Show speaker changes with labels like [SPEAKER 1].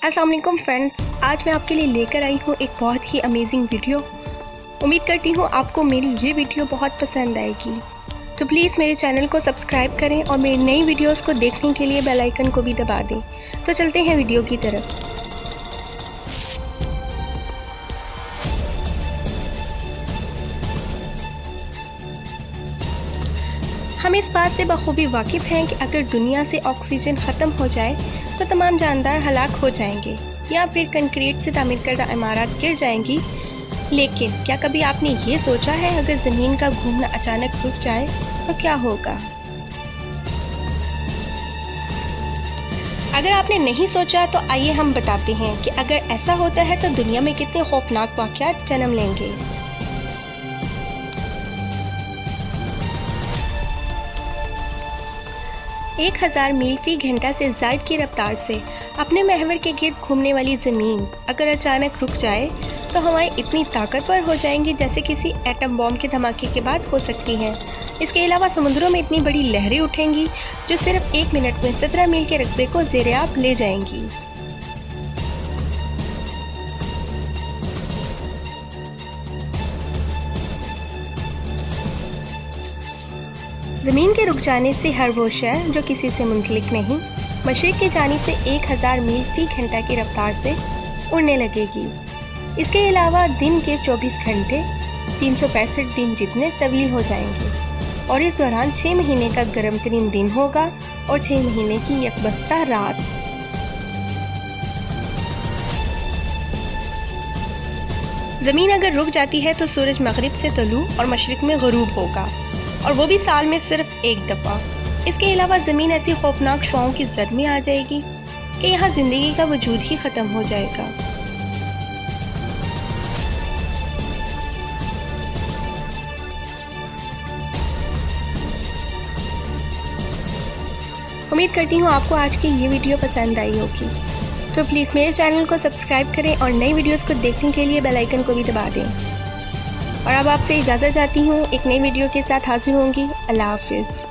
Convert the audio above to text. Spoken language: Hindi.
[SPEAKER 1] अस्सलाम वालेकुम फ्रेंड्स, आज मैं आपके लिए लेकर आई हूँ एक बहुत ही अमेजिंग वीडियो। उम्मीद करती हूँ आपको मेरी ये वीडियो बहुत पसंद आएगी। तो प्लीज़ मेरे चैनल को सब्सक्राइब करें और मेरी नई वीडियोस को देखने के लिए बेल आइकन को भी दबा दें। तो चलते हैं वीडियो की तरफ। हम इस बात से बखूबी वाकिफ़ हैं कि अगर दुनिया से ऑक्सीजन ख़त्म हो जाए तो तमाम जानदार हलाक हो जाएंगे या फिर कंक्रीट से तामीर करदा इमारत गिर जाएंगी। लेकिन क्या कभी आपने ये सोचा है अगर ज़मीन का घूमना अचानक रुक जाए तो क्या होगा? अगर आपने नहीं सोचा तो आइए हम बताते हैं कि अगर ऐसा होता है तो दुनिया में कितने खौफनाक वाक़यात जन्म लेंगे। एक 1000 मील फी घंटा से ज़ायद की रफ्तार से अपने महवर के गिर्द घूमने वाली ज़मीन अगर अचानक रुक जाए तो हवाएं इतनी ताकतवर हो जाएंगी जैसे किसी एटम बॉम्ब के धमाके के बाद हो सकती हैं। इसके अलावा समुद्रों में इतनी बड़ी लहरें उठेंगी जो सिर्फ 1 मिनट में 17 मील के रकबे को ज़ेर-ए-आब ले जाएंगी। ज़मीन के रुक जाने से हर वो शय जो किसी से मुंसलिक नहीं मशरिक़ की जानिब से 1000 मील फी घंटा की रफ्तार से उड़ने लगेगी। इसके अलावा दिन के 24 घंटे 365 दिन जितने तवील हो जाएंगे और इस दौरान 6 महीने का गर्म तरीन दिन होगा और 6 महीने की यकबस्ता रात। ज़मीन अगर रुक जाती है तो सूरज मगरिब से तलू और मशरिक़ में ग़ुरूब होगा और वो भी साल में सिर्फ एक दफ़ा। इसके अलावा ज़मीन ऐसी खौफनाक शुआओं की जद में आ जाएगी कि यहाँ ज़िंदगी का वजूद ही ख़त्म हो जाएगा। उम्मीद करती हूँ आपको आज की ये वीडियो पसंद आई होगी। तो प्लीज़ मेरे चैनल को सब्सक्राइब करें और नई वीडियोस को देखने के लिए बेल आइकन को भी दबा दें। और अब आपसे इजाज़त चाहती हूँ, एक नई वीडियो के साथ हाजिर होंगी। अल्लाह हाफिज़।